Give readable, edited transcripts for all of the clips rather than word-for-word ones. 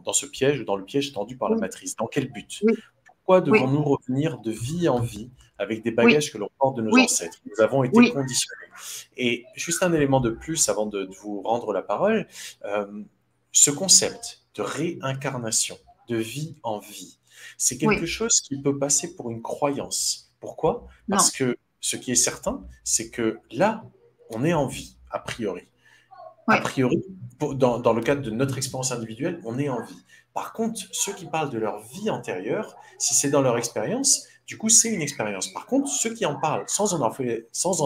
dans ce piège, dans le piège tendu par la Oui, matrice. Dans quel but? oui, Pourquoi oui, devons-nous revenir de vie en vie avec des oui, bagages que l'on porte de nos oui, ancêtres? Nous avons été oui, conditionnés. Et juste un élément de plus avant de vous rendre la parole, euh, ce concept de réincarnation, de vie en vie, c'est quelque oui, chose qui peut passer pour une croyance. Pourquoi? Parce non, que ce qui est certain, c'est que là, on est en vie, a priori. A oui, priori, dans le cadre de notre expérience individuelle, on est en vie. Par contre, ceux qui parlent de leur vie antérieure, si c'est dans leur expérience, du coup, c'est une expérience. Par contre, ceux qui en parlent sans en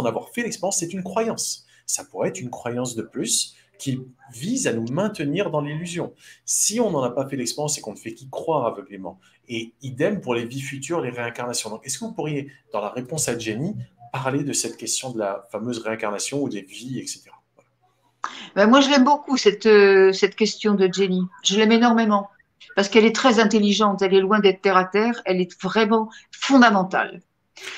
avoir fait l'expérience, c'est une croyance. Ça pourrait être une croyance de plus qui vise à nous maintenir dans l'illusion. Si on n'en a pas fait l'expérience et qu'on ne fait qu'y croire aveuglément, et idem pour les vies futures, les réincarnations. Donc, est-ce que vous pourriez, dans la réponse à Jenny, parler de cette question de la fameuse réincarnation ou des vies, etc. ben moi, je l'aime beaucoup, cette question de Jenny. Je l'aime énormément parce qu'elle est très intelligente. Elle est loin d'être terre à terre. Elle est vraiment fondamentale.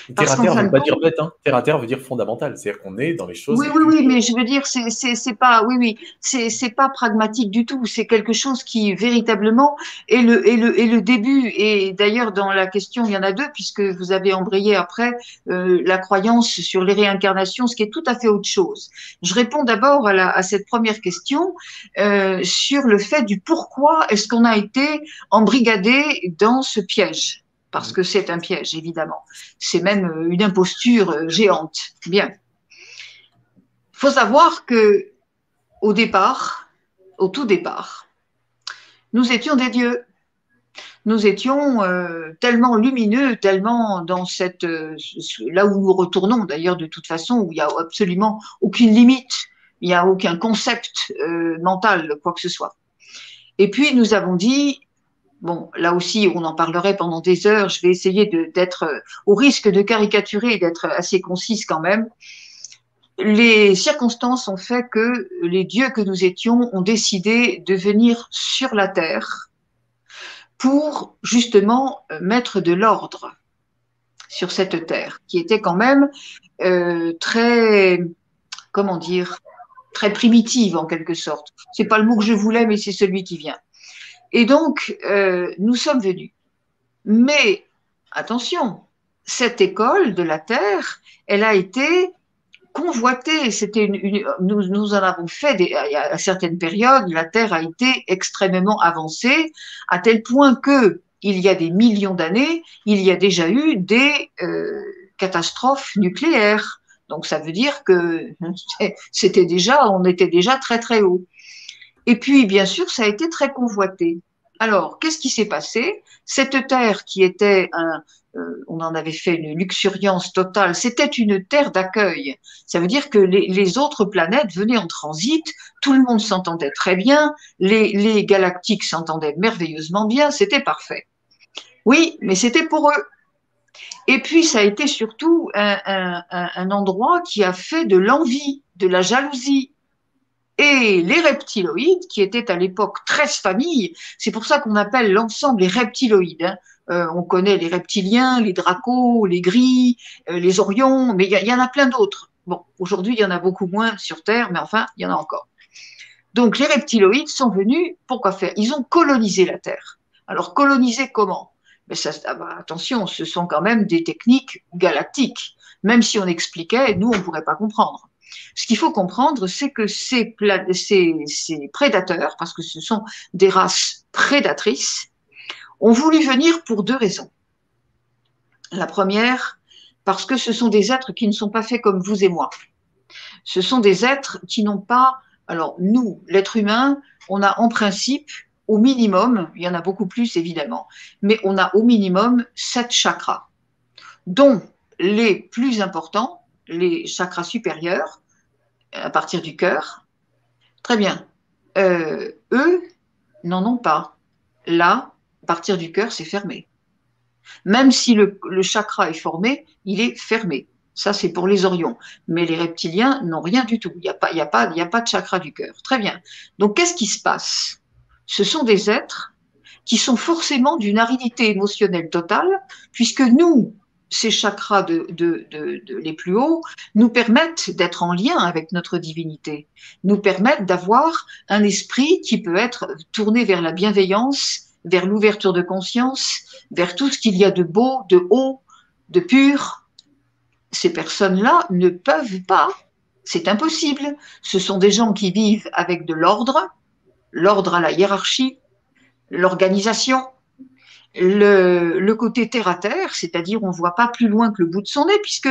Terre Parce à qu'en terre fin veut de pas dire compte, bête, hein. Terre à terre veut dire fondamental. C'est-à-dire qu'on est dans les choses oui, les oui, plus. oui, mais je veux dire, c'est pas, oui, oui, c'est pas pragmatique du tout. C'est quelque chose qui véritablement est le début. Et d'ailleurs, dans la question, il y en a deux, puisque vous avez embrayé après la croyance sur les réincarnations, ce qui est tout à fait autre chose. Je réponds d'abord à cette première question sur le fait du pourquoi est-ce qu'on a été embrigadé dans ce piège. Parce que c'est un piège, évidemment. C'est même une imposture géante. Bien. Il faut savoir que au départ, au tout départ, nous étions des dieux. Nous étions tellement lumineux, tellement dans cette là où nous retournons d'ailleurs de toute façon, où il n'y a absolument aucune limite, il n'y a aucun concept mental, quoi que ce soit. Et puis nous avons dit, bon, là aussi on en parlerait pendant des heures, je vais essayer d'être, au risque de caricaturer et d'être assez concise quand même, les circonstances ont fait que les dieux que nous étions ont décidé de venir sur la terre pour justement mettre de l'ordre sur cette terre, qui était quand même très, comment dire, très primitive en quelque sorte. C'est pas le mot que je voulais, mais c'est celui qui vient. Et donc, nous sommes venus. Mais attention, cette école de la terre, elle a été convoité. Nous en avons fait à certaines périodes. La Terre a été extrêmement avancée, à tel point que il y a des millions d'années, il y a déjà eu des catastrophes nucléaires. Donc ça veut dire que on était déjà très très haut. Et puis, bien sûr, ça a été très convoité. Alors, qu'est-ce qui s'est passé? Cette terre qui était on en avait fait une luxuriance totale, c'était une terre d'accueil. Ça veut dire que les autres planètes venaient en transit, tout le monde s'entendait très bien, les galactiques s'entendaient merveilleusement bien, c'était parfait. Oui, mais c'était pour eux. Et puis, ça a été surtout un endroit qui a fait de l'envie, de la jalousie. Et les reptiloïdes, qui étaient à l'époque 13 familles, c'est pour ça qu'on appelle l'ensemble les reptiloïdes. Hein. On connaît les reptiliens, les dracos, les gris, les orions, mais il y en a plein d'autres. Bon, aujourd'hui, il y en a beaucoup moins sur Terre, mais enfin, il y en a encore. Donc, les reptiloïdes sont venus, pourquoi faire? Ils ont colonisé la Terre. Alors, coloniser comment? Mais ça, ah bah, attention, ce sont quand même des techniques galactiques. Même si on expliquait, nous, on ne pourrait pas comprendre. Ce qu'il faut comprendre, c'est que ces prédateurs, parce que ce sont des races prédatrices, ont voulu venir pour deux raisons. La première, parce que ce sont des êtres qui ne sont pas faits comme vous et moi. Ce sont des êtres qui n'ont pas, alors nous, l'être humain, on a en principe au minimum, il y en a beaucoup plus évidemment, mais on a au minimum 7 chakras, dont les plus importants, les chakras supérieurs, à partir du cœur. Très bien. Eux n'en ont pas. Là, à partir du cœur, c'est fermé. Même si le chakra est formé, il est fermé. Ça, c'est pour les orions. Mais les reptiliens n'ont rien du tout. Il y a pas de chakra du cœur. Très bien. Donc, qu'est-ce qui se passe? Ce sont des êtres qui sont forcément d'une aridité émotionnelle totale, puisque nous, ces chakras les plus hauts nous permettent d'être en lien avec notre divinité, nous permettent d'avoir un esprit qui peut être tourné vers la bienveillance, vers l'ouverture de conscience, vers tout ce qu'il y a de beau, de haut, de pur. Ces personnes-là ne peuvent pas, c'est impossible. Ce sont des gens qui vivent avec de l'ordre, l'ordre à la hiérarchie, l'organisation, le côté terre à terre, c'est-à-dire on ne voit pas plus loin que le bout de son nez, puisque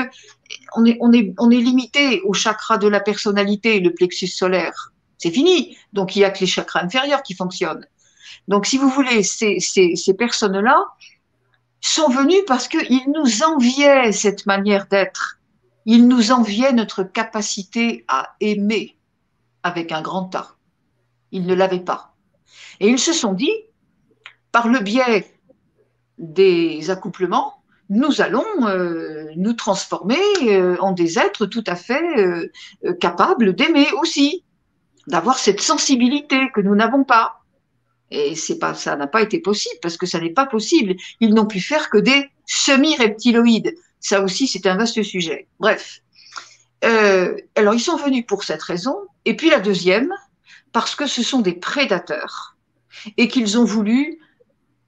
on est limité au chakra de la personnalité, le plexus solaire. C'est fini. Donc il n'y a que les chakras inférieurs qui fonctionnent. Donc si vous voulez, ces personnes-là sont venues parce qu'ils nous enviaient cette manière d'être. Ils nous enviaient notre capacité à aimer avec un grand A. Ils ne l'avaient pas. Et ils se sont dit, par le biais des accouplements, nous allons nous transformer en des êtres tout à fait capables d'aimer aussi, d'avoir cette sensibilité que nous n'avons pas. Et ça n'a pas été possible parce que ça n'est pas possible. Ils n'ont pu faire que des semi-reptiloïdes. Ça aussi, c'est un vaste sujet. Bref. Alors, ils sont venus pour cette raison. Et puis la deuxième, parce que ce sont des prédateurs et qu'ils ont voulu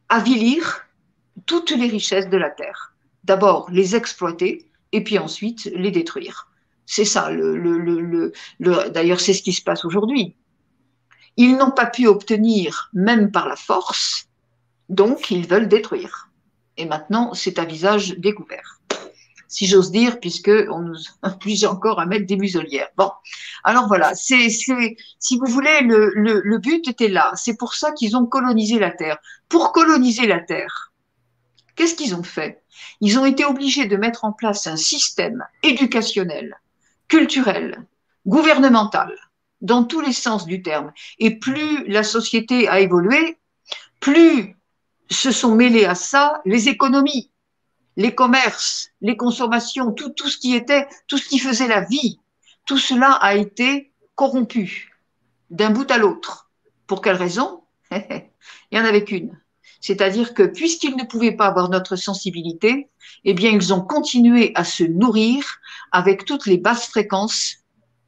avilir toutes les richesses de la terre. D'abord les exploiter et puis ensuite les détruire. C'est ça, d'ailleurs c'est ce qui se passe aujourd'hui. Ils n'ont pas pu obtenir, même par la force, donc ils veulent détruire. Et maintenant c'est à visage découvert, si j'ose dire, puisqu'on nous oblige encore à mettre des muselières. Bon, alors voilà, si vous voulez, le but était là. C'est pour ça qu'ils ont colonisé la Terre. Pour coloniser la Terre, qu'est-ce qu'ils ont fait? Ils ont été obligés de mettre en place un système éducationnel, culturel, gouvernemental, dans tous les sens du terme. Et plus la société a évolué, plus se sont mêlés à ça les économies, les commerces, les consommations, tout ce qui faisait la vie, tout cela a été corrompu d'un bout à l'autre. Pour quelle raison? Il n'y en avait qu'une. C'est-à-dire que puisqu'ils ne pouvaient pas avoir notre sensibilité, eh bien, ils ont continué à se nourrir avec toutes les basses fréquences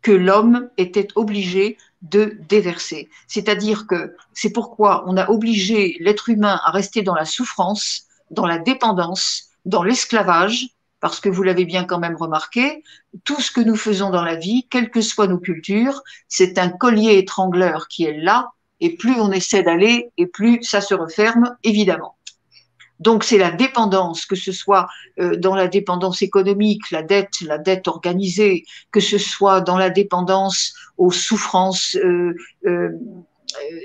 que l'homme était obligé de déverser. C'est-à-dire que c'est pourquoi on a obligé l'être humain à rester dans la souffrance, dans la dépendance, dans l'esclavage, parce que vous l'avez bien quand même remarqué, tout ce que nous faisons dans la vie, quelles que soient nos cultures, c'est un collier étrangleur qui est là, et plus on essaie d'aller, et plus ça se referme, évidemment. Donc c'est la dépendance, que ce soit dans la dépendance économique, la dette organisée, que ce soit dans la dépendance aux souffrances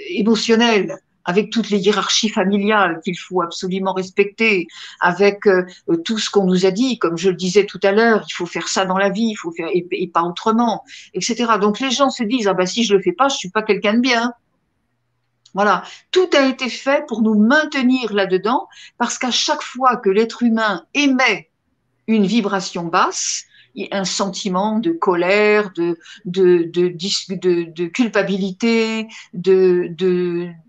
émotionnelles, avec toutes les hiérarchies familiales qu'il faut absolument respecter, avec tout ce qu'on nous a dit, comme je le disais tout à l'heure, il faut faire ça dans la vie, il faut faire et pas autrement, etc. Donc les gens se disent ah ben si je le fais pas, je suis pas quelqu'un de bien. Voilà, tout a été fait pour nous maintenir là-dedans, parce qu'à chaque fois que l'être humain émet une vibration basse, un sentiment de colère, de culpabilité,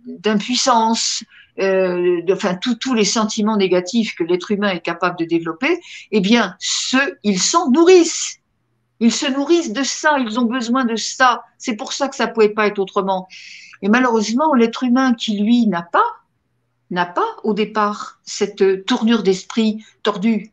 d'impuissance, enfin tous les sentiments négatifs que l'être humain est capable de développer, eh bien, ils s'en nourrissent. Ils se nourrissent de ça, ils ont besoin de ça. C'est pour ça que ça ne pouvait pas être autrement. Et malheureusement, l'être humain qui, lui, n'a pas au départ cette tournure d'esprit tordue,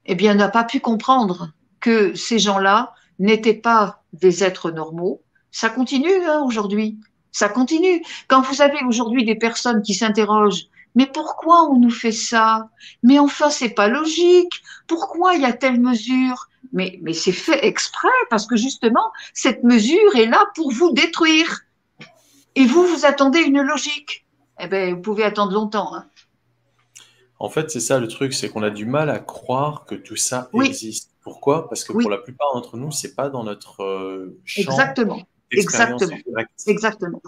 eh bien, n'a pas pu comprendre que ces gens-là n'étaient pas des êtres normaux. Ça continue aujourd'hui, ça continue. Quand vous avez aujourd'hui des personnes qui s'interrogent, mais pourquoi on nous fait ça? Mais enfin, c'est pas logique. Pourquoi il y a telle mesure? Mais c'est fait exprès parce que justement, cette mesure est là pour vous détruire. Et vous attendez une logique. Eh bien, vous pouvez attendre longtemps. Hein. En fait, c'est ça le truc, c'est qu'on a du mal à croire que tout ça Oui, existe. Pourquoi? Parce que oui, pour la plupart d'entre nous, c'est pas dans notre champ exactement, d'expérience exactement, directe. exactement.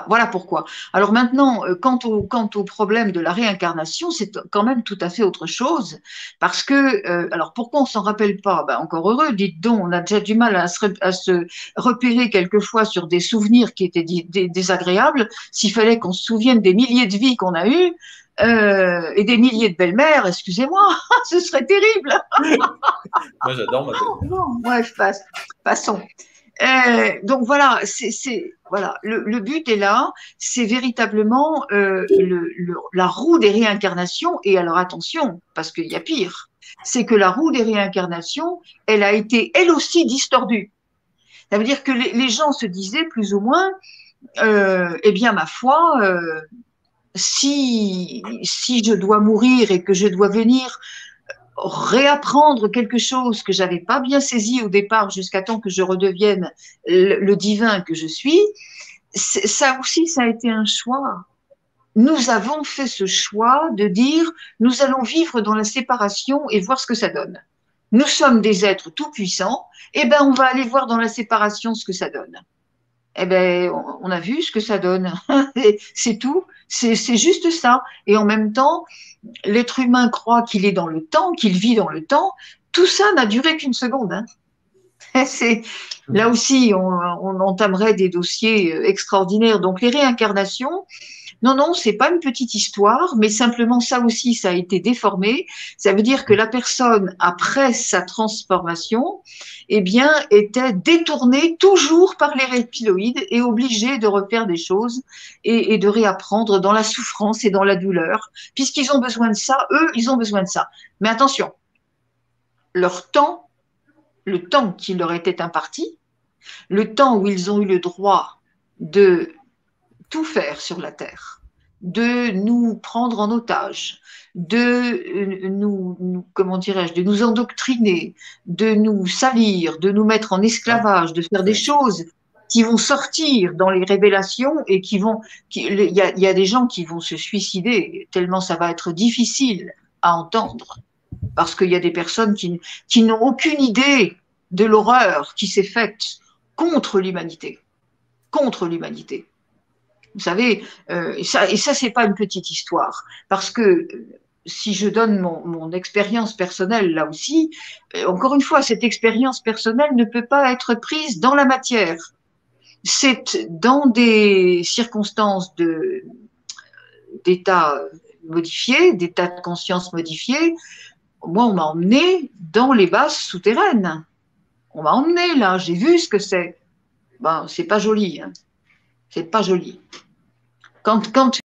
Voilà pourquoi. Alors maintenant, quant au problème de la réincarnation, c'est quand même tout à fait autre chose, parce que, alors pourquoi on s'en rappelle pas? Ben, encore heureux, dites donc, on a déjà du mal à se repérer quelquefois sur des souvenirs qui étaient désagréables. S'il fallait qu'on se souvienne des milliers de vies qu'on a eues, et des milliers de belles-mères, excusez-moi, ce serait terrible. Moi, j'adore ma belle-mère. Bon, bref, passons. Donc voilà, voilà, le but est là, c'est véritablement la roue des réincarnations. Et alors attention, parce qu'il y a pire, c'est que la roue des réincarnations, elle a été elle aussi distordue. Ça veut dire que les gens se disaient plus ou moins, eh bien ma foi, si je dois mourir et que je dois venir réapprendre quelque chose que j'avais pas bien saisi au départ jusqu'à temps que je redevienne le divin que je suis, ça aussi, ça a été un choix. Nous avons fait ce choix de dire, nous allons vivre dans la séparation et voir ce que ça donne. Nous sommes des êtres tout puissants, et ben on va aller voir dans la séparation ce que ça donne. Eh ben, on a vu ce que ça donne. C'est tout. C'est juste ça. Et en même temps, l'être humain croit qu'il est dans le temps, qu'il vit dans le temps. Tout ça n'a duré qu'une seconde. Hein. C'est, là aussi, on entamerait des dossiers extraordinaires. Donc, les réincarnations, non, non, c'est pas une petite histoire, mais simplement ça aussi, ça a été déformé. Ça veut dire que la personne, après sa transformation, eh bien, était détournée toujours par les reptiloïdes et obligée de refaire des choses et de réapprendre dans la souffrance et dans la douleur, puisqu'ils ont besoin de ça, eux, ils ont besoin de ça. Mais attention, leur temps, le temps qui leur était imparti, le temps où ils ont eu le droit de tout faire sur la terre, de nous prendre en otage, de comment dirais-je, de nous endoctriner, de nous salir, de nous mettre en Ouais, esclavage, de faire des ouais. choses qui vont sortir dans les révélations et il y a des gens qui vont se suicider tellement ça va être difficile à entendre parce qu'il y a des personnes qui n'ont aucune idée de l'horreur qui s'est faite contre l'humanité, contre l'humanité. Vous savez, et ça c'est pas une petite histoire, parce que si je donne mon expérience personnelle là aussi, encore une fois, cette expérience personnelle ne peut pas être prise dans la matière. C'est dans des circonstances d'état modifié, d'état de conscience modifié. Moi, on m'a emmené dans les bases souterraines. On m'a emmené là, j'ai vu ce que c'est. Ben, c'est pas joli, hein. C'est pas joli. Quand